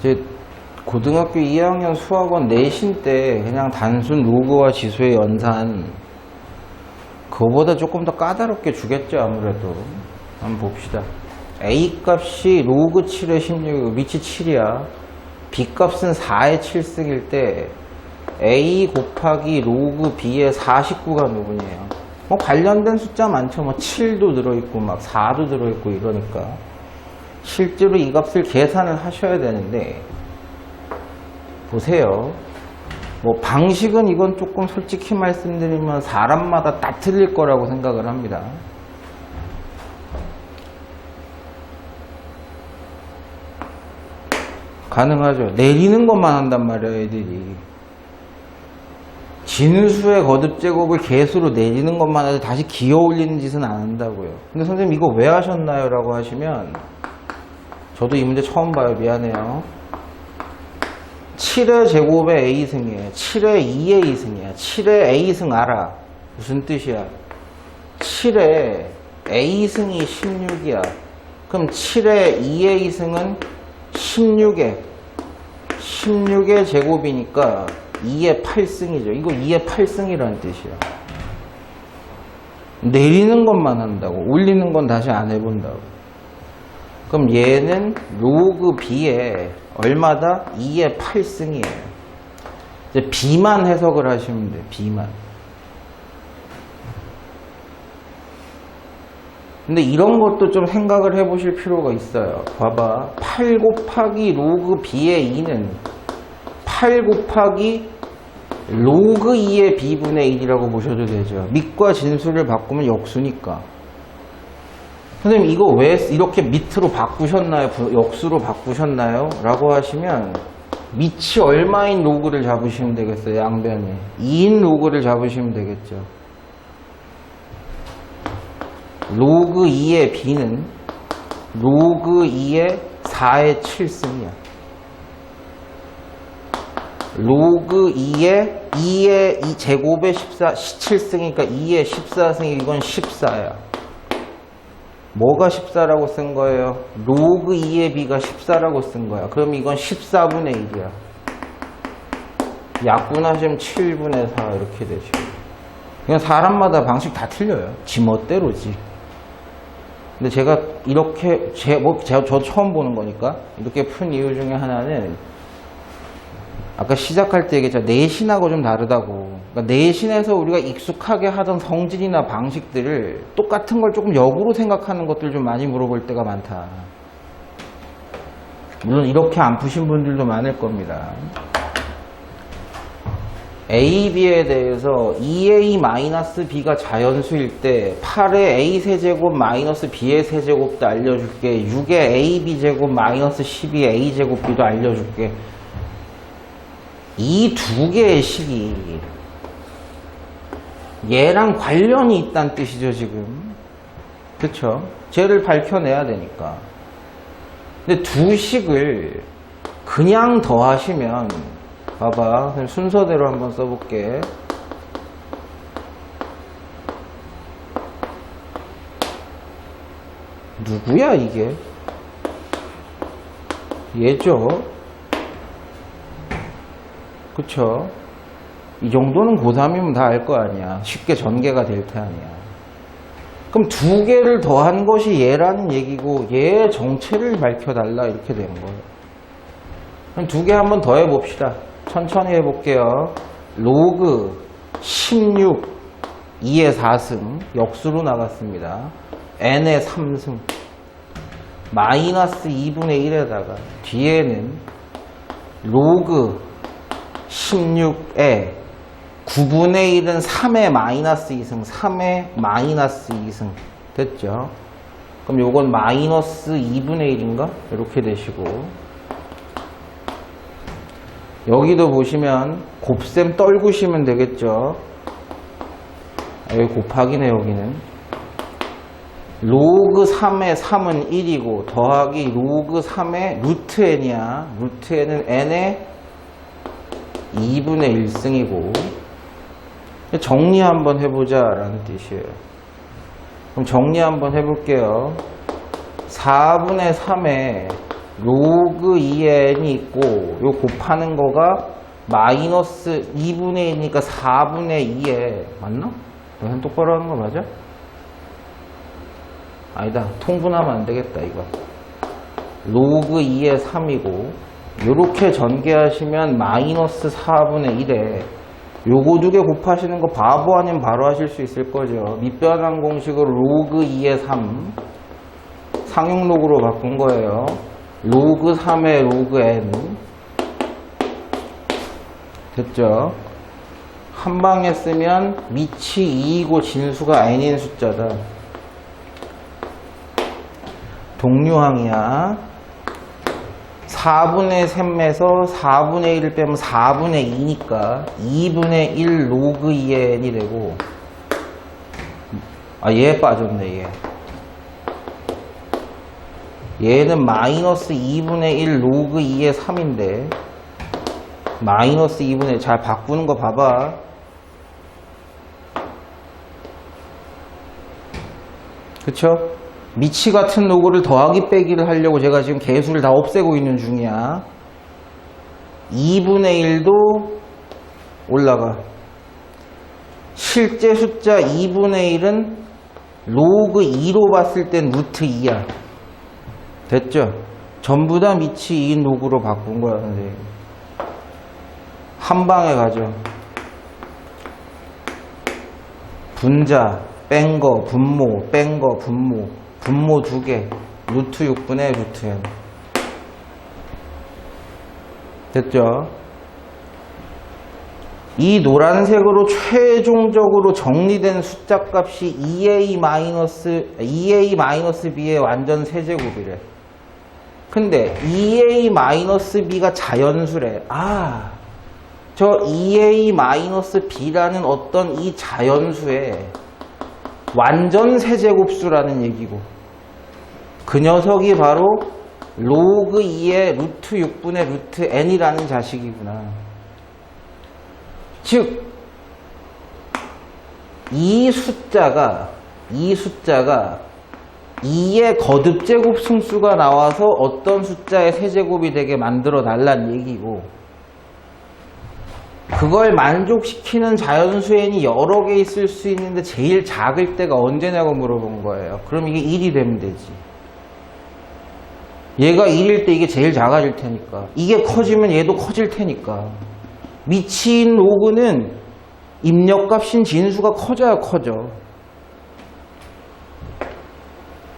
이제 고등학교 2학년 수학원 내신 때 그냥 단순 로그와 지수의 연산, 그거보다 조금 더 까다롭게 주겠죠, 아무래도. 한번 봅시다. A 값이 로그 7의 16, 위치 7이야. B 값은 4의 7승일 때 A 곱하기 로그 B의 49가 누구냐요? 뭐 관련된 숫자 많죠. 뭐 7도 들어있고 막 4도 들어있고 이러니까 실제로 이 값을 계산을 하셔야 되는데, 보세요. 뭐 방식은 이건 조금 솔직히 말씀드리면 사람마다 다 틀릴 거라고 생각을 합니다. 가능하죠. 내리는 것만 한단 말이에요, 애들이. 진수의 거듭제곱을 개수로 내리는 것만 하지 다시 기어 올리는 짓은 안 한다고요. 근데 선생님 이거 왜 하셨나요? 라고 하시면, 저도 이 문제 처음 봐요. 미안해요. 7의 제곱의 A승이에요. 7의 2의 2승이야. 7의 A승 알아. 무슨 뜻이야? 7의 A승이 16이야. 그럼 7의 2의 2승은 16의 제곱이니까 2의 8승이죠. 이거 2의 8승이라는 뜻이야. 내리는 것만 한다고. 올리는 건 다시 안 해본다고. 그럼 얘는 로그 B에 얼마다? 2의 8승이에요. 이제 B만 해석을 하시면 돼요. B만. 근데 이런 것도 좀 생각을 해 보실 필요가 있어요. 봐봐. 8 곱하기 로그 B의 2는 8 곱하기 로그 2의 B분의 1이라고 보셔도 되죠. 밑과 진수를 바꾸면 역수니까. 선생님 이거 왜 이렇게 밑으로 바꾸셨나요? 역수로 바꾸셨나요? 라고 하시면 밑이 얼마인 로그를 잡으시면 되겠어요. 양변에 2인 로그를 잡으시면 되겠죠. 로그 2의 B는 로그 2의 4의 7승이야. 로그 2의 2의 제곱의 17승이니까 2의 14승이 이건 14야. 뭐가 14라고 쓴 거예요? 로그 2의 B가 14라고 쓴 거야. 그럼 이건 14분의 1이야. 약분하시면 7분의 4 이렇게 되죠. 그냥 사람마다 방식 다 틀려요. 지 멋대로지. 근데 제가 이렇게 저 처음 보는 거니까 이렇게 푼 이유 중에 하나는 아까 시작할 때 얘기했죠. 내신하고 좀 다르다고. 그러니까 내신에서 우리가 익숙하게 하던 성질이나 방식들을 똑같은 걸 조금 역으로 생각하는 것들 좀 많이 물어볼 때가 많다. 물론 이렇게 안 푸신 분들도 많을 겁니다. A, B에 대해서 2A-B가 자연수일 때 8의 A 세제곱 마이너스 B의 세제곱도 알려줄게. 6의 AB 제곱 마이너스 12의 A 제곱 B도 알려줄게. 이 두 개의 식이 얘랑 관련이 있다는 뜻이죠, 지금. 그쵸? 쟤를 밝혀내야 되니까. 근데 두 식을 그냥 더하시면, 봐봐. 순서대로 한번 써볼게. 누구야, 이게? 얘죠? 그쵸? 이 정도는 고3이면 다 알 거 아니야. 쉽게 전개가 될 테 아니야. 그럼 두 개를 더한 것이 얘라는 얘기고 얘의 정체를 밝혀달라 이렇게 된 거예요. 그럼 두 개 한번 더 해봅시다. 천천히 해볼게요. 로그 16 2의 4승 역수로 나갔습니다. n의 3승 마이너스 2분의 1에다가 뒤에는 로그 16에 9분의 1은 3의 마이너스 2승 3의 마이너스 2승 됐죠? 그럼 요건 마이너스 2분의 1인가? 이렇게 되시고 여기도 보시면 곱셈 떨구시면 되겠죠? 여기 곱하기네 여기는 로그 3의 3은 1이고 더하기 로그 3의 루트 n이야. 루트 n은 n의 2분의 1승이고 정리 한번 해보자 라는 뜻이에요. 그럼 정리 한번 해볼게요. 4분의 3에 로그 2의 n이 있고 요 곱하는 거가 마이너스 2분의 1이니까 4분의 2에 맞나? 내가 똑바로 하는 거 맞아? 아니다. 통분하면 안 되겠다 이거. 로그 2의 3이고 요렇게 전개하시면 마이너스 4분의 1에 요거 두 개 곱하시는 거 바보 아니면 바로 하실 수 있을 거죠. 밑변환 공식으로 로그 2의 3 상용로그로 바꾼 거예요. 로그 3의 로그 n 됐죠? 한 방에 쓰면 밑이 2이고 진수가 n인 숫자다. 동류항이야. 4분의 3에서 4분의 1을 빼면 4분의 2니까 2분의 1 로그 2의 n이 되고 얘 빠졌네 얘는 마이너스 2분의 1 로그 2의 3인데 마이너스 2분의 1 잘 바꾸는 거 봐봐. 그쵸? 미치 같은 로그를 더하기 빼기를 하려고 제가 지금 개수를 다 없애고 있는 중이야. 2분의 1도 올라가. 실제 숫자 2분의 1은 로그 2로 봤을 땐 루트 2야. 됐죠? 전부 다 미치 2인 로그로 바꾼 거야, 선생님. 한 방에 가죠. 분자, 뺀 거, 분모, 뺀 거, 분모. 분모 2개, 루트 6분의 루트 n. 됐죠? 이 노란색으로 최종적으로 정리된 숫자 값이 2a-b의 완전 세제곱이래. 근데 2a-b가 자연수래. 저 2a-b라는 어떤 이 자연수의 완전 세제곱수라는 얘기고 그 녀석이 바로 로그 2의 루트 6분의 루트 n이라는 자식이구나. 즉, 이 숫자가 2의 거듭제곱 승수가 나와서 어떤 숫자의 세제곱이 되게 만들어 달란 얘기고 그걸 만족시키는 자연수 n이 여러 개 있을 수 있는데 제일 작을 때가 언제냐고 물어본 거예요. 그럼 이게 1이 되면 되지. 얘가 1일 때 이게 제일 작아질 테니까. 이게 커지면 얘도 커질 테니까. 미치인 로그는 입력값인 진수가 커져야 커져.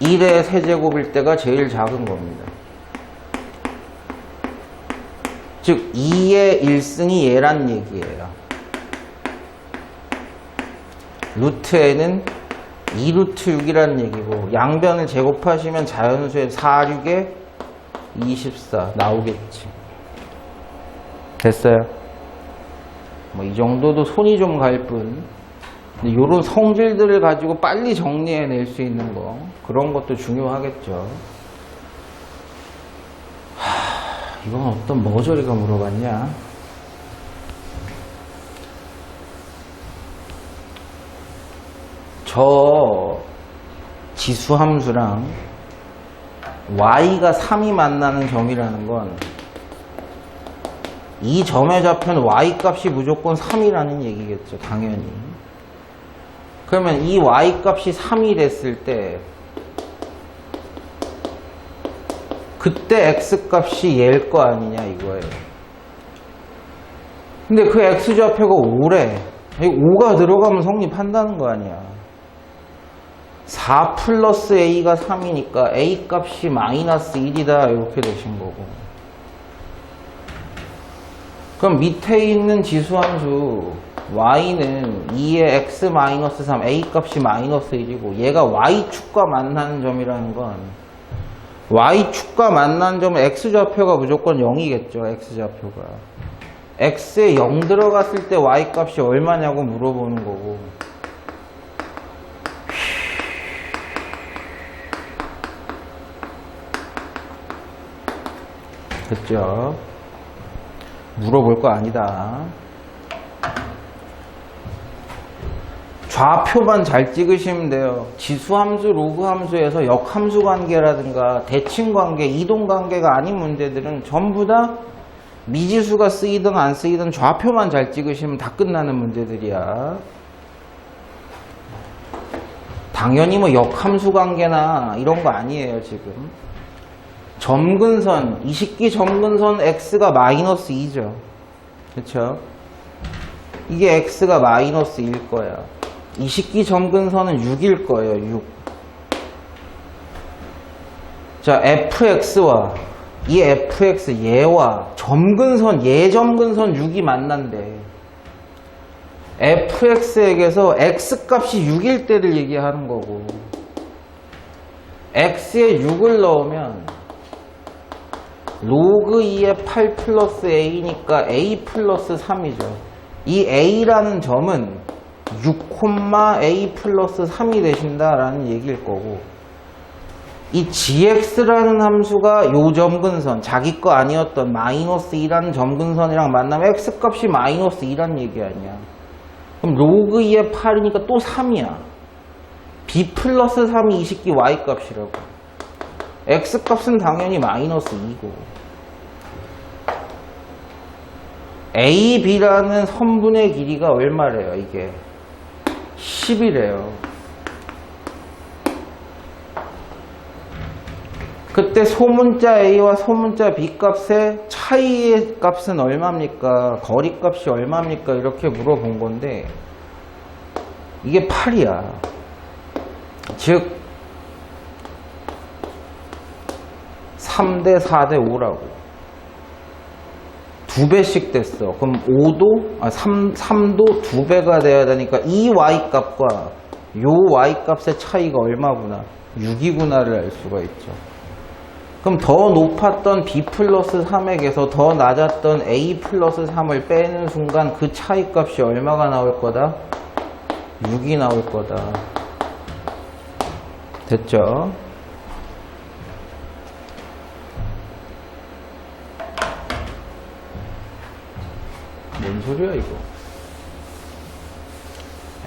1의 세제곱일 때가 제일 작은 겁니다. 즉 2의 1승이 얘란 얘기예요. 루트 n은 2루트 6이란 얘기고 양변을 제곱하시면 자연수의 4, 6에 24 나오겠지. 됐어요? 뭐 이 정도도 손이 좀 갈 뿐. 근데 요런 성질들을 가지고 빨리 정리해낼 수 있는 거 그런 것도 중요하겠죠. 이건 어떤 머저리가 물어봤냐? 저 지수함수랑 y가 3이 만나는 점이라는 건 이 점의 좌표는 y 값이 무조건 3이라는 얘기겠죠, 당연히. 그러면 이 y 값이 3이 됐을 때 그때 x 값이 얘일 거 아니냐 이거예요. 근데 그 x 좌표가 5래. 5가 들어가면 성립한다는 거 아니야. 4 플러스 a가 3이니까 a 값이 마이너스 1이다 이렇게 되신 거고. 그럼 밑에 있는 지수함수 y는 2의 x 마이너스 3 a 값이 마이너스 1이고 얘가 y축과 만나는 점이라는 건 y축과 만난 점은 x좌표가 무조건 0이겠죠. x좌표가. x에 0 들어갔을 때 y값이 얼마냐고 물어보는 거고. 됐죠? 물어볼 거 아니다. 좌표만 잘 찍으시면 돼요. 지수함수, 로그함수에서 역함수 관계라든가 대칭 관계, 이동 관계가 아닌 문제들은 전부 다 미지수가 쓰이든 안 쓰이든 좌표만 잘 찍으시면 다 끝나는 문제들이야. 당연히 뭐 역함수 관계나 이런 거 아니에요, 지금. 점근선, 20기 점근선 x가 마이너스 2죠. 그쵸? 이게 x가 마이너스 1일 거야. 20기 점근선은 6일 거예요, 6. 자, fx와 이 fx 얘와 점근선, 얘점근선 6이 만난대. fx에게서 x값이 6일 때를 얘기하는 거고, x에 6을 넣으면 로그 2의 8 플러스 a니까 a 플러스 3이죠. 이 a라는 점은 6,a 플러스 3이 되신다라는 얘기일 거고, 이 gx라는 함수가 요 점근선, 자기 거 아니었던 마이너스 2라는 점근선이랑 만나면 x값이 마이너스 2라는 얘기 아니야. 그럼 로그 2의 8이니까 또 3이야. b 플러스 3이 20기 y값이라고. x값은 당연히 마이너스 2고, a, b라는 선분의 길이가 얼마래요, 이게? 10이래요. 그때 소문자 a와 소문자 b 값의 차이의 값은 얼마입니까? 거리 값이 얼마입니까? 이렇게 물어본 건데, 이게 8이야. 즉 3대 4대 5라고. 2배씩 됐어. 그럼 3도 2배가 돼야 되니까 이 y값과 요 y값의 차이가 얼마구나? 6이구나를 알 수가 있죠. 그럼 더 높았던 b 플러스 3에게서 더 낮았던 a 플러스 3을 빼는 순간 그 차이값이 얼마가 나올 거다? 6이 나올 거다. 됐죠? 뭔 소리야 이거?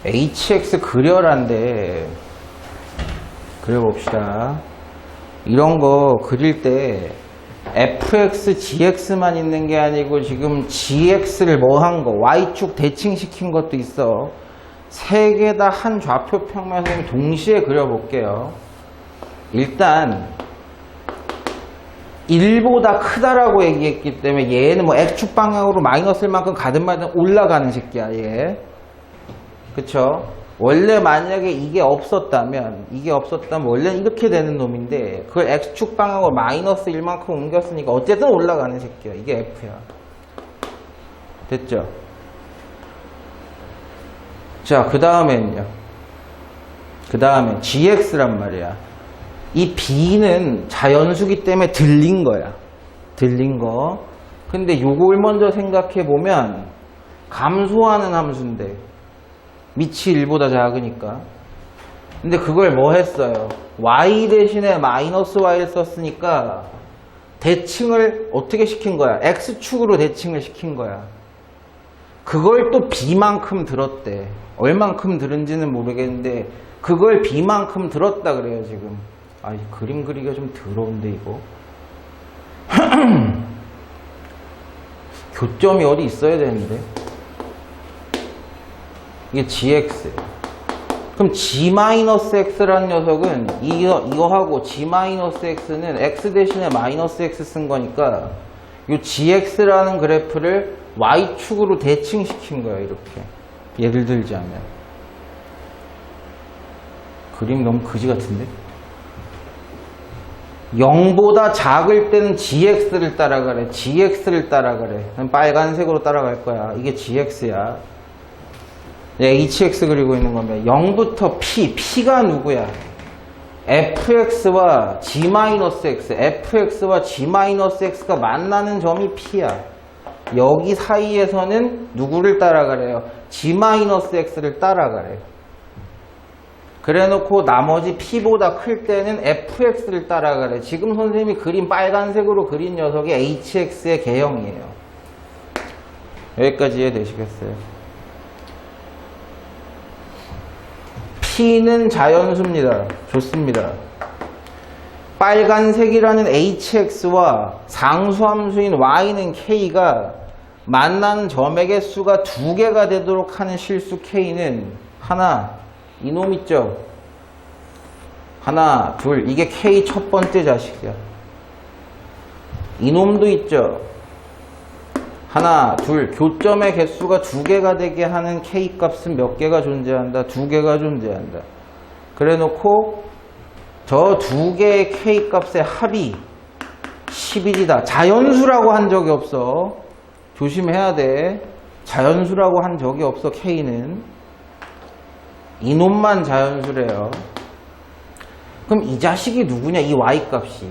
hx 그려란데, 그려봅시다. 이런 거 그릴 때 fx, gx만 있는 게 아니고 지금 gx를 뭐 한 거, y축 대칭시킨 것도 있어. 세 개 다 한 좌표 평면을 동시에 그려볼게요. 일단 1보다 크다라고 얘기했기 때문에 얘는 뭐 x축 방향으로 마이너스일 만큼 가든 말든 올라가는 새끼야, 얘. 그쵸? 원래 만약에 이게 없었다면 원래는 이렇게 되는 놈인데, 그걸 x축 방향으로 마이너스 1만큼 옮겼으니까 어쨌든 올라가는 새끼야. 이게 f야. 됐죠? 자, 그 다음엔 gx란 말이야. 이 b는 자연수기 때문에 들린 거야. 들린 거. 근데 요걸 먼저 생각해 보면 감소하는 함수인데, 밑이 1보다 작으니까. 근데 그걸 뭐 했어요? y 대신에 마이너스 y를 썼으니까 대칭을 어떻게 시킨 거야? x축으로 대칭을 시킨 거야. 그걸 또 b만큼 들었대. 얼만큼 들은지는 모르겠는데 그걸 b만큼 들었다 그래요, 지금. 아, 이 그림 그리기가 좀 더러운데, 이거. 교점이 어디 있어야 되는데. 이게 gx. 그럼 g-x라는 녀석은 이거하고 g-x는 x 대신에 마이너스 x 쓴 거니까 이 gx라는 그래프를 y축으로 대칭시킨 거야, 이렇게. 예를 들자면. 그림 너무 그지 같은데? 0보다 작을 때는 gx를 따라가래. gx를 따라가래. 빨간색으로 따라갈 거야. 이게 gx야. hx 그리고 있는 거면 0부터 p가 누구야? fx와 g-x, fx와 g-x가 만나는 점이 p야. 여기 사이에서는 누구를 따라가래요? g-x를 따라가래요. 그래 놓고 나머지 p보다 클 때는 fx를 따라가래. 지금 선생님이 그린 빨간색으로 그린 녀석이 hx의 개형이에요. 여기까지 이해되시겠어요? P는 자연수입니다. 좋습니다. 빨간색이라는 hx와 상수함수인 y는 k가 만난 점의 개수가 2개가 되도록 하는 실수 k는 하나, 이놈 있죠? 하나, 둘, 이게 k 첫 번째 자식이야. 이놈도 있죠? 하나, 둘, 교점의 개수가 2개가 되게 하는 k 값은 몇 개가 존재한다? 2개가 존재한다. 그래 놓고 저 2개의 k 값의 합이 11이다. 자연수라고 한 적이 없어. 조심해야 돼. 자연수라고 한 적이 없어, k는. 이놈만 자연수래요. 그럼 이 자식이 누구냐? 이 y 값이.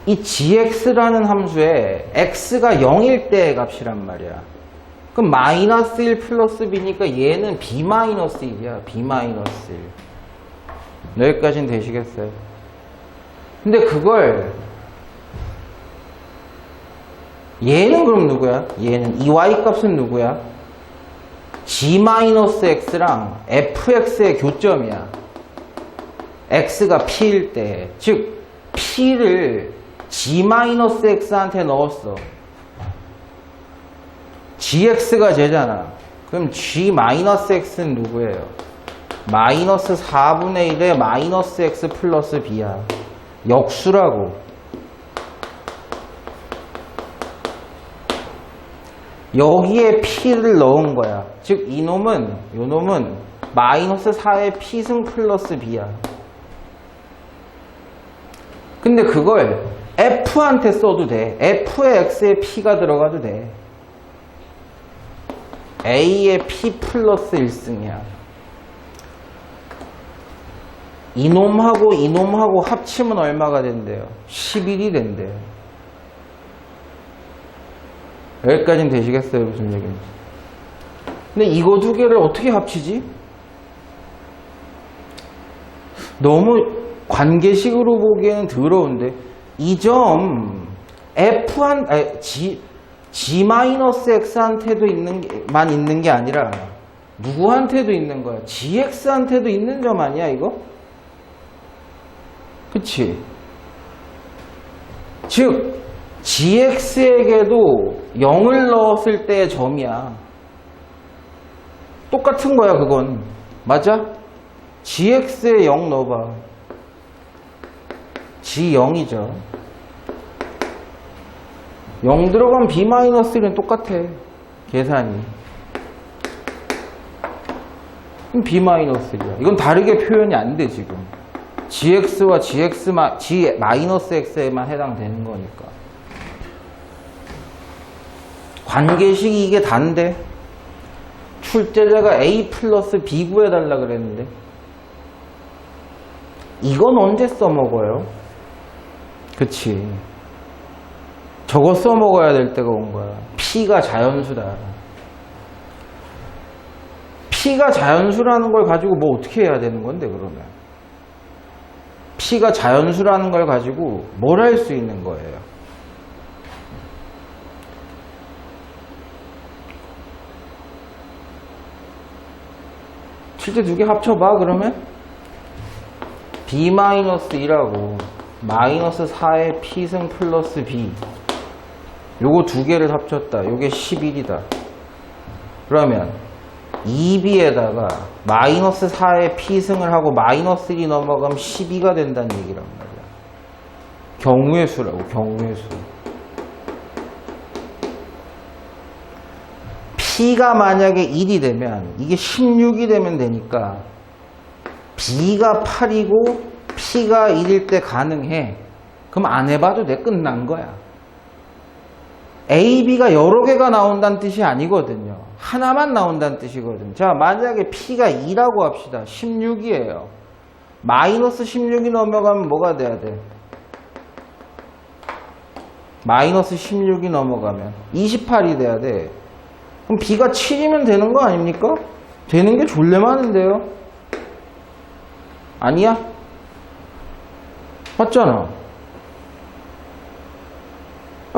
이 gx라는 함수에 x가 0일 때의 값이란 말이야. 그럼 마이너스 1 플러스 b니까 얘는 b 마이너스 1이야. b 마이너스 1. 여기까지는 되시겠어요? 근데 그걸 얘는 그럼 누구야? 얘는 이 y 값은 누구야? g 마이너스 x랑 fx의 교점이야. x가 p일 때, 즉 p를 g-x한테 넣었어. gx가 쟤잖아. 그럼 g-x는 누구예요? 마이너스 4분의 1에 마이너스 x 플러스 b야. 역수라고. 여기에 p를 넣은 거야. 즉 요놈은 마이너스 4의 p승 플러스 b야. 근데 그걸 f한테 써도 돼. f의 x에 p가 들어가도 돼. a의 p 플러스 1승이야. 이놈하고 합치면 얼마가 된대요? 11이 된대요. 여기까지는 되시겠어요? 무슨 얘기인지. 근데 이거 두 개를 어떻게 합치지? 너무 관계식으로 보기에는 더러운데 이 점 g-x한테도 있는 게 아니라 누구한테도 있는 거야? gx한테도 있는 점 아니야 이거? 그치? 즉 gx에게도 0을 넣었을 때의 점이야. 똑같은 거야 그건. 맞아? gx에 0 넣어봐. g0이죠. 0 들어가면 b-1은 똑같아. 계산이. 그럼 b-1이야. 이건 다르게 표현이 안 돼 지금. gx와 g-x에만 해당되는 거니까. 관계식이 이게 단데 출제자가 a 플러스 b 구해달라 그랬는데 이건 언제 써먹어요? 그치. 저거 써먹어야 될 때가 온 거야. p가 자연수다. p가 자연수라는 걸 가지고 뭐 어떻게 해야 되는 건데 그러면? p가 자연수라는 걸 가지고 뭘 할 수 있는 거예요? 실제 두 개 합쳐봐 그러면 b-1하고 마이너스 4의 p승 플러스 b 요거 두 개를 합쳤다. 요게 11이다. 그러면 2b에다가 마이너스 4의 p승을 하고 마이너스 1이 넘어가면 12가 된다는 얘기란 말이야. 경우의 수라고. 경우의 수. p가 만약에 1이 되면 이게 16이 되면 되니까 b가 8이고 p가 1일 때 가능해. 그럼 안 해봐도 돼. 끝난 거야. A, B가 여러 개가 나온다는 뜻이 아니거든요. 하나만 나온다는 뜻이거든요. 자, 만약에 P가 2라고 합시다. 16이에요. 마이너스 16이 넘어가면 뭐가 돼야 돼? 마이너스 16이 넘어가면 28이 돼야 돼. 그럼 B가 7이면 되는 거 아닙니까? 되는 게 졸래 많은데요? 아니야? 맞잖아.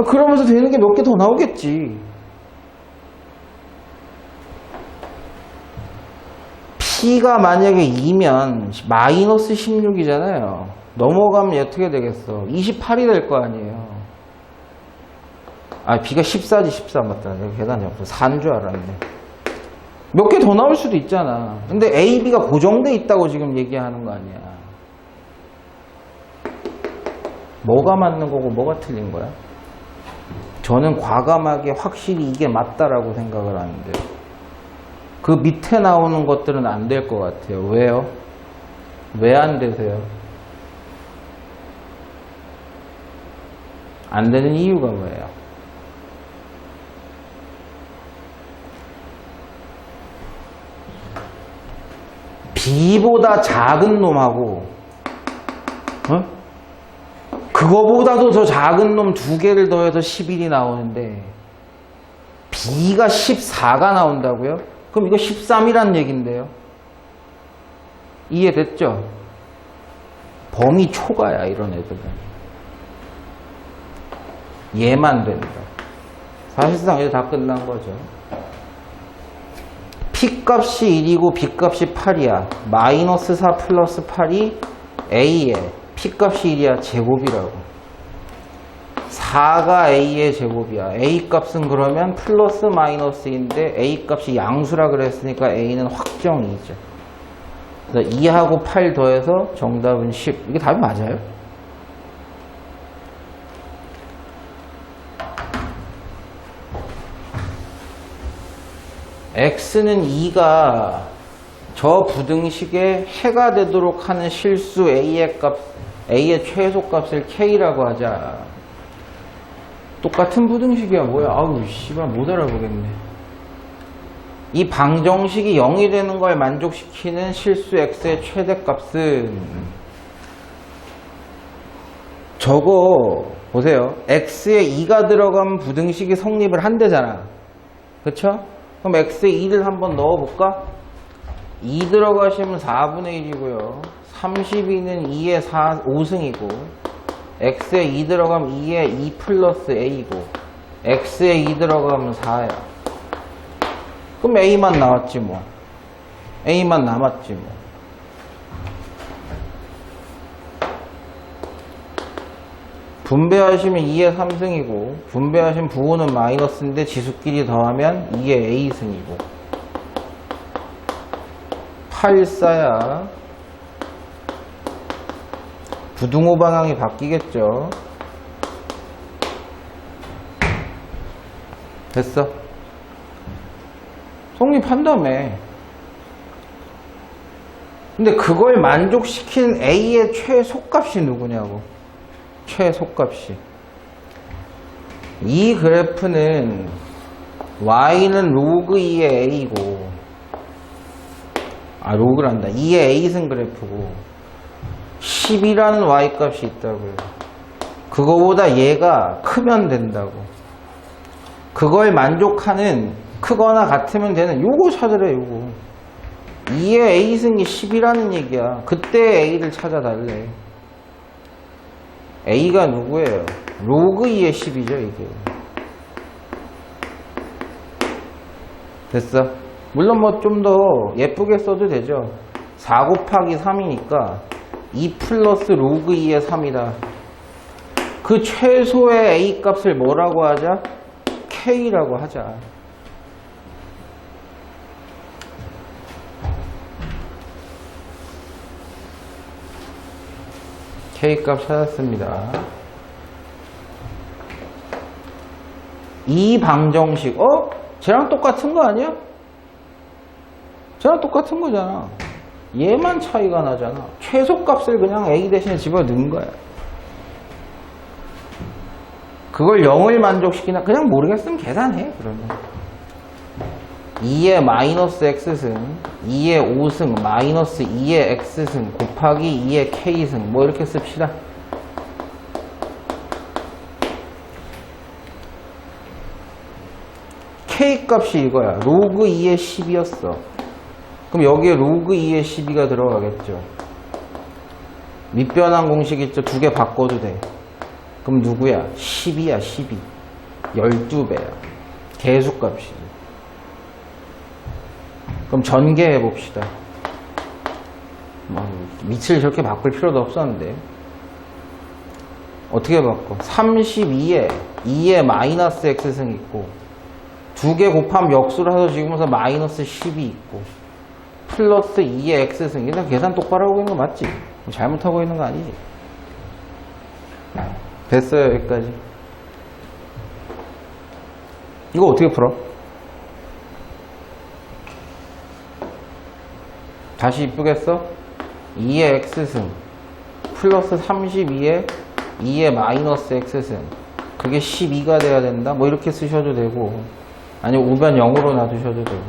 그러면서 되는 게 몇 개 더 나오겠지. P가 만약에 2면 마이너스 16이잖아요. 넘어가면 어떻게 되겠어? 28이 될 거 아니에요. 아, B가 14지, 14 맞다. 내가 계산이 없어. 4인 줄 알았네. 몇 개 더 나올 수도 있잖아. 근데 A, B가 고정돼 있다고 지금 얘기하는 거 아니야. 뭐가 맞는 거고 뭐가 틀린 거야? 저는 과감하게 확실히 이게 맞다라고 생각을 하는데 그 밑에 나오는 것들은 안 될 것 같아요. 왜요? 왜 안 되세요? 안 되는 이유가 뭐예요? B보다 작은 놈하고 그거보다도 더 작은 놈 2개를 더해서 11이 나오는데 B가 14가 나온다고요? 그럼 이거 13이란 얘긴데요. 이해됐죠? 범위 초과야 이런 애들은. 얘만 된다. 사실상 이제 다 끝난 거죠. P값이 1이고 B값이 8이야. 마이너스 4 플러스 8이 A에 P값이 1이야. 제곱이라고. 4가 A의 제곱이야. A값은 그러면 플러스 마이너스인데 A값이 양수라 그랬으니까 A는 확정이죠. 그래서 2하고 8 더해서 정답은 10. 이게 답이 맞아요? X는 2가 저 부등식에 해가 되도록 하는 실수 A의 최소값을 K라고 하자. 똑같은 부등식이야 뭐야. 아우 씨발 못 알아보겠네. 이 방정식이 0이 되는 걸 만족시키는 실수 X의 최대값은 저거 보세요. X에 2가 들어가면 부등식이 성립을 한대잖아. 그쵸? 그럼 X에 2를 한번 넣어볼까? 2 들어가시면 4분의 1이고요. 32는 2의 5승이고 X에 2 들어가면 2의 2 플러스 A고 X에 2 들어가면 4야. 그럼 A만 나왔지 뭐. A만 남았지 뭐. 분배하시면 2의 3승이고 분배하신 부호는 마이너스인데 지수끼리 더하면 2의 A승이고 8,4야. 부등호 방향이 바뀌겠죠. 됐어. 성립한다며. 근데 그걸 만족시키는 A의 최소값이 누구냐고. 최소값이. 이 그래프는 Y는 로그 2의 A고 로그란다. 2의 A승 그래프고 10이라는 Y값이 있다고요. 그거보다 얘가 크면 된다고. 그걸 만족하는 크거나 같으면 되는 요거 찾으래 요거. 2의 A승이 10이라는 얘기야. 그때 A를 찾아달래. A가 누구예요? 로그 2의 10이죠 이게. 됐어. 물론 뭐 좀 더 예쁘게 써도 되죠. 4 곱하기 3이니까 2 플러스 로그 2의 3이다. 그 최소의 A 값을 뭐라고 하자? K라고 하자. K값 찾았습니다. 이 방정식, 쟤랑 똑같은 거 아니야? 쟤랑 똑같은 거잖아. 얘만 차이가 나잖아. 최소값을 그냥 A 대신에 집어넣은 거야. 그걸 0을 만족시키나 그냥 모르겠으면 계산해. 그러면 2의 마이너스 X승 2의 5승 마이너스 2의 X승 곱하기 2의 K승 뭐 이렇게 씁시다. K값이 이거야. 로그 2의 10이었어. 그럼 여기에 로그 2의 12가 들어가겠죠. 밑변환 공식 있죠. 2개 바꿔도 돼. 그럼 누구야? 10이야 12. 12배야. 개수값이지. 그럼 전개해 봅시다. 뭐 밑을 저렇게 바꿀 필요도 없었는데. 어떻게 바꿔? 32에 2에 마이너스 x승 있고, 두 개 곱하면 역수를 해서 지금부터 마이너스 10이 있고, 플러스 2의 x승. 일단 계산 똑바로 하고 있는 거 맞지? 잘못하고 있는 거 아니지? 됐어요, 여기까지. 이거 어떻게 풀어? 다시 이쁘게 써? 2의 x승 플러스 32에 2의 마이너스 x승, 그게 12가 돼야 된다? 뭐 이렇게 쓰셔도 되고, 아니면 우변 0으로 놔두셔도 되고.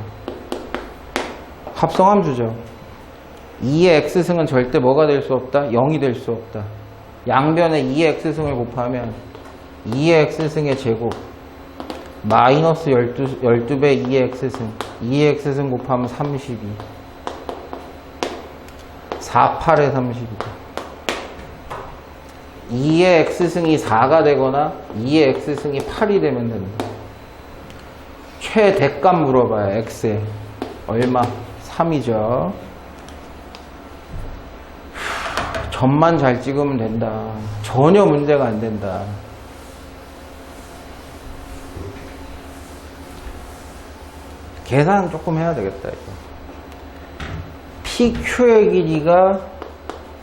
합성함 주죠. 2의 x승은 절대 뭐가 될 수 없다? 0이 될 수 없다. 양변에 2의 x승을 곱하면 2의 x승의 제곱 마이너스 12배 2의 x승, 2의 x승 곱하면 32, 48에 32다. 2의 x승이 4가 되거나 2의 x승이 8이 되면 된다. 최대값 물어봐요. x에 얼마? 3이죠. 점만 잘 찍으면 된다. 전혀 문제가 안 된다. 계산 조금 해야 되겠다, 이거. PQ의 길이가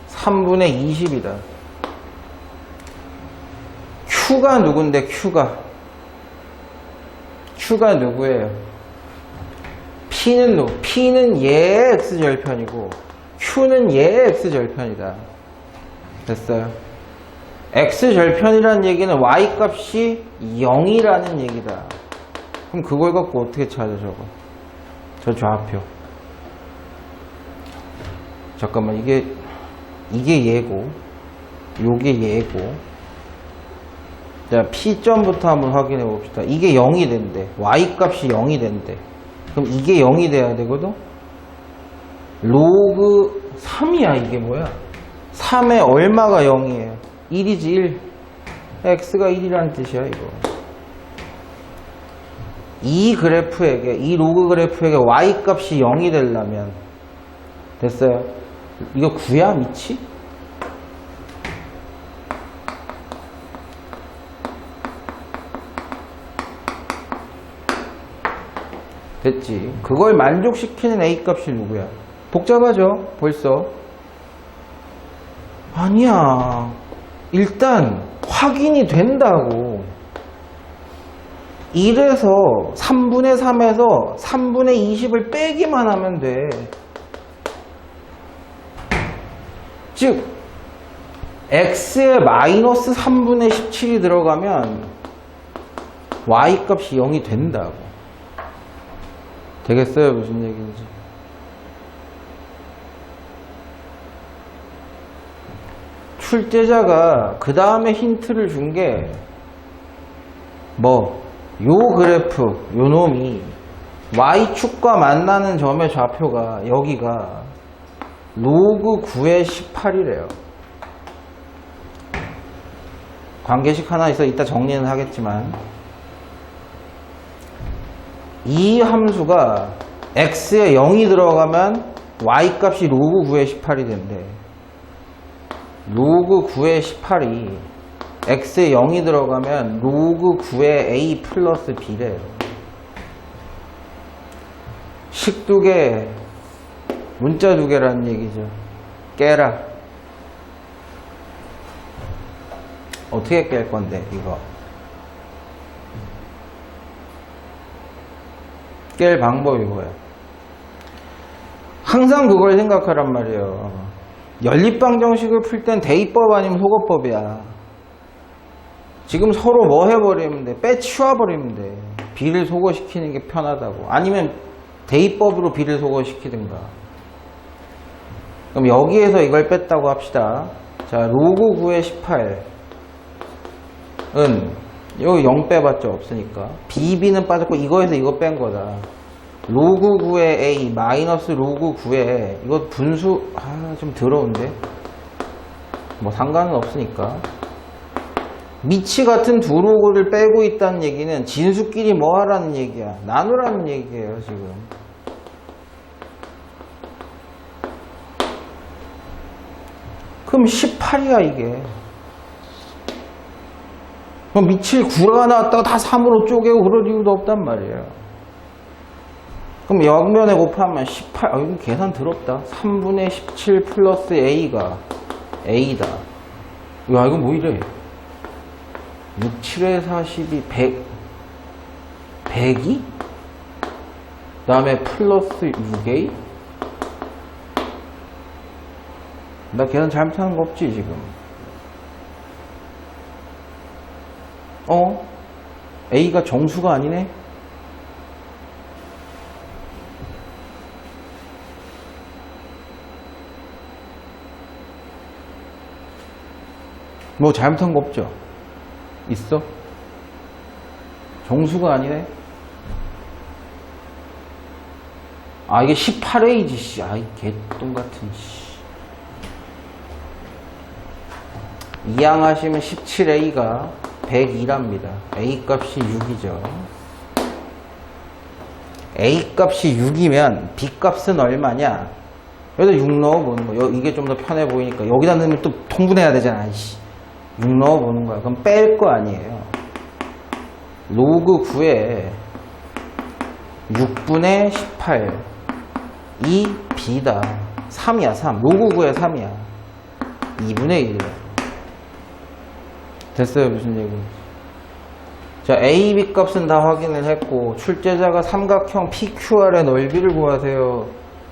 3분의 20이다. Q가 누군데, Q가 누구예요? P는 얘의 X절편이고, Q는 얘의 X절편이다. 됐어요? X절편이라는 얘기는 Y값이 0이라는 얘기다. 그럼 그걸 갖고 어떻게 찾아, 저거? 저 좌표. 잠깐만, 이게 얘고, 요게 얘고. 자, P점부터 한번 확인해 봅시다. 이게 0이 된대. Y값이 0이 된대. 그럼 이게 0이 돼야 되거든? 로그 3이야, 이게 뭐야? 3에 얼마가 0이에요? 1이지, 1. X가 1이라는 뜻이야, 이거. 이 그래프에게, 이 로그 그래프에게 Y값이 0이 되려면, 됐어요? 이거 구야, 미치? 됐지. 그걸 만족시키는 A값이 누구야? 복잡하죠? 벌써. 아니야. 일단 확인이 된다고. 1에서 3분의 3에서 3분의 20을 빼기만 하면 돼. 즉 X에 마이너스 3분의 17이 들어가면 Y값이 0이 된다고. 되겠어요? 무슨 얘기인지. 출제자가 그 다음에 힌트를 준 게 뭐, 요 그래프, 요 놈이 Y축과 만나는 점의 좌표가 여기가 로그 9의 18이래요. 관계식 하나 있어. 이따 정리는 하겠지만, 이 함수가 x에 0이 들어가면 y값이 로그 9의 18이 된대. 로그 9의 18이 x에 0이 들어가면 로그 9의 a 플러스 b래요. 식 두 개, 문자 두 개라는 얘기죠. 깨라. 어떻게 깰 건데, 이거? 깰 방법이 뭐야? 항상 그걸 생각하란 말이에요. 연립방정식을 풀 땐 대입법 아니면 소거법이야. 지금 서로 뭐 해버리면 돼? 빼치워버리면 돼. b를 소거시키는 게 편하다고. 아니면 대입법으로 b를 소거시키든가. 그럼 여기에서 이걸 뺐다고 합시다. 자, 로그 9의 18은 여기 0 빼봤죠? 없으니까. BB는 빠졌고 이거에서 이거 뺀 거다. 로그 9의 A 마이너스 로그 9의 이거 분수 좀 더러운데? 뭐 상관은 없으니까. 미치 같은 두 로그를 빼고 있다는 얘기는 진수끼리 뭐 하라는 얘기야? 나누라는 얘기예요, 지금. 그럼 18이야 이게. 그럼 미칠 9가 나왔다가 다 3으로 쪼개고 그럴 이유도 없단 말이에요. 그럼 옆면에 곱하면 18, 이거 계산 더럽다. 3분의 17 플러스 A가 A다. 야, 이거 뭐 이래? 6, 7에 42, 100이? 그 다음에 플러스 6A? 나 계산 잘못하는 거 없지, 지금? A가 정수가 아니네? 뭐 잘못한 거 없죠? 있어? 정수가 아니네? 아, 이게 18A지, 씨. 아이, 개똥 같은, 씨. 이항하시면 17A가 102랍니다. A 값이 6이죠. A 값이 6이면 B 값은 얼마냐? 여기다 6 넣어보는 거. 이게 좀 더 편해 보이니까. 여기다 넣으면 또 통분해야 되잖아, 씨. 6 넣어보는 거야. 그럼 뺄 거 아니에요. 로그 9에 6분의 18. 이 B다. 3이야, 3. 로그 9에 3이야. 2분의 1이야. 됐어요, 무슨 얘기인지. 자, A, B 값은 다 확인을 했고, 출제자가 삼각형 PQR의 넓이를 구하세요.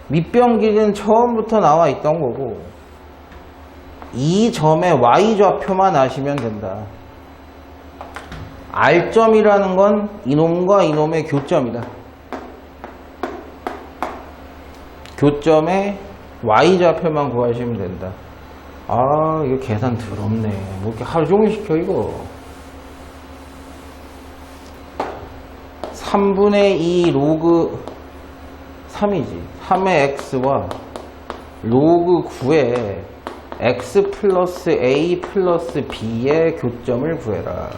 밑변 길이는 처음부터 나와 있던 거고, 이 점의 Y좌표만 아시면 된다. R점이라는 건 이놈과 이놈의 교점이다. 교점의 Y좌표만 구하시면 된다. 아, 이거 계산 더럽네. 뭐 이렇게 하루 종일 시켜, 이거. 3분의 2 로그 3이지. 3의 x와 로그 9의 x 플러스 a 플러스 b의 교점을 구해라.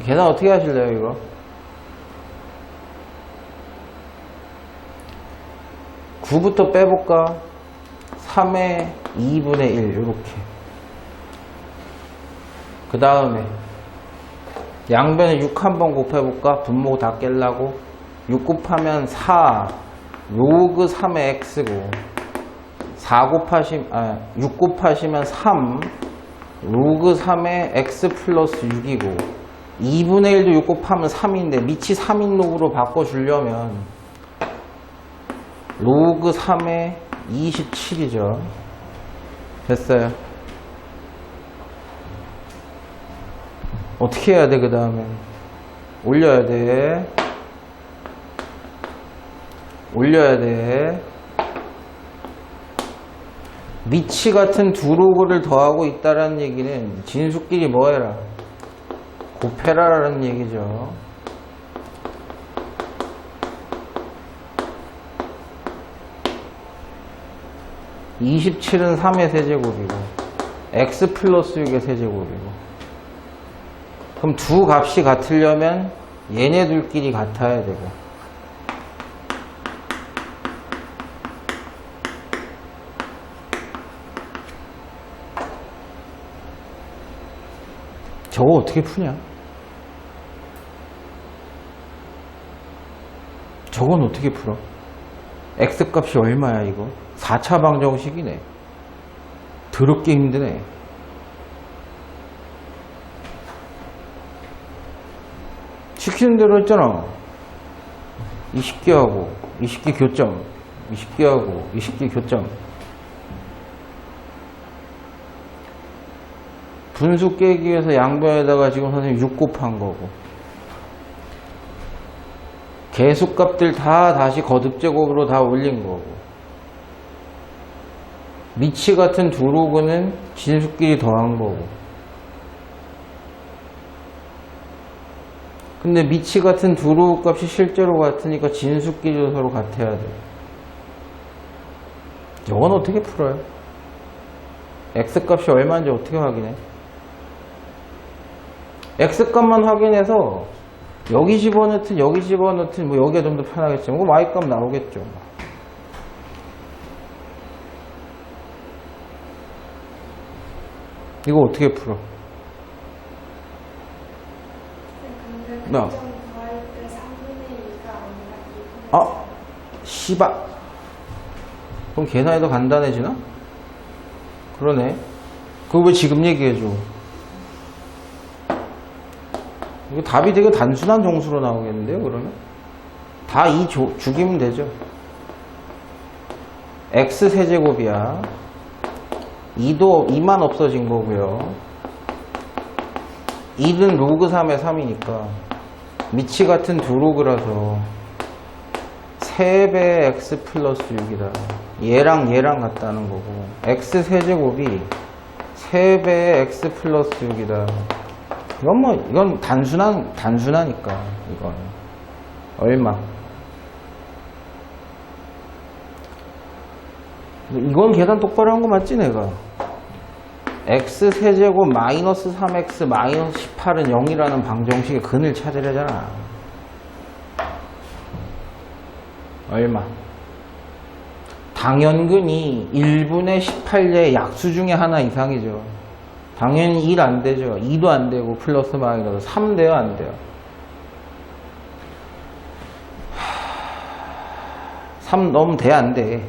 계산 어떻게 하실래요, 이거? 9부터 빼볼까? 3의 2분의 1 이렇게. 그 다음에 양변에 6 한번 곱해볼까? 분모 다 깰라고. 6 곱하면 4 로그 3의 x고, 6 곱하시면 3 로그 3의 x 플러스 6이고, 2분의 1도 6 곱하면 3인데 밑이 3인 로그로 바꿔주려면 로그 3의 27이죠. 됐어요. 어떻게 해야 돼? 그 다음에 올려야 돼. 올려야 돼. 밑이 같은 두 로그를 더하고 있다라는 얘기는 진수끼리 뭐 해라? 곱해라라는 얘기죠. (27은) 3의 세제곱이고 x 플러스 6의 세제곱이고, 그럼 두 값이 같으려면 얘네들끼리 같아야 되고, 저거 어떻게 푸냐? 저건 어떻게 풀어? x값이 얼마야 이거? 4차 방정식이네. 더럽게 힘드네. 시키는 대로 했잖아. 20개하고 20개 교점, 20개하고 20개 교점. 분수 깨기 위해서 양변에다가 지금 선생님 6 곱한 거고, 개수값들 다 다시 거듭제곱으로 다 올린 거고, 밑이 같은 두 로그는 진수끼리 더한 거고. 근데 밑이 같은 두 로그 값이 실제로 같으니까 진수끼리도 서로 같아야 돼. 이건 어떻게 풀어요? x값이 얼마인지 어떻게 확인해? x값만 확인해서 여기 집어넣든 여기 집어넣든 뭐 여기가 좀 더 편하겠지만 뭐 y값 나오겠죠. 이거 어떻게 풀어? 근데 나. 점 더할 때 3분의 2가 아니라 2분의 아, 씨발. 그럼 계산이 더 간단해지나? 그러네. 그거 왜 지금 얘기해줘? 이거 답이 되게 단순한 정수로 나오겠는데요, 그러면? 다 2 죽이면 되죠. x 세제곱이야. 2만 없어진 거고요. 1은 로그 3의 3이니까 미치 같은 두 로그라서 3배의 x 플러스 6이다. 얘랑 같다는 거고 x 세제곱이 3배의 x 플러스 6이다. 이건 단순하니까 이건 얼마? 이건 계산 똑바로 한 거 맞지 내가? x 세제곱 마이너스 3x 마이너스 18은 0이라는 방정식의 근을 찾으려잖아. 얼마? 당연근이 1분의 18의 약수 중에 하나 이상이죠. 당연히 1 안 되죠. 2도 안 되고 플러스 마이너스 3 돼요, 안 돼요? 3 넣으면 돼, 안 돼?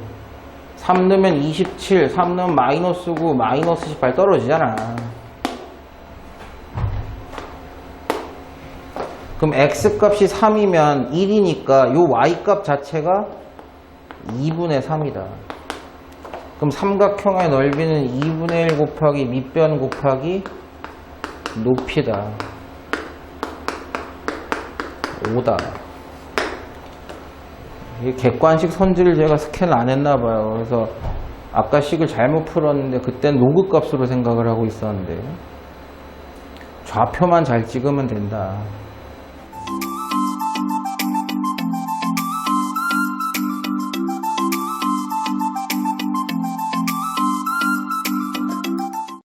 3 넣으면 27, 3 넣으면 마이너스 9, 마이너스 18 떨어지잖아. 그럼 x값이 3이면 1이니까 요 y값 자체가 2분의 3이다. 그럼 삼각형의 넓이는 2분의 1 곱하기 밑변 곱하기 높이다. 5다. 이게 객관식 선지를 제가 스캔을 안 했나 봐요. 그래서 아까 식을 잘못 풀었는데 그땐 로그 값으로 생각을 하고 있었는데 좌표만 잘 찍으면 된다.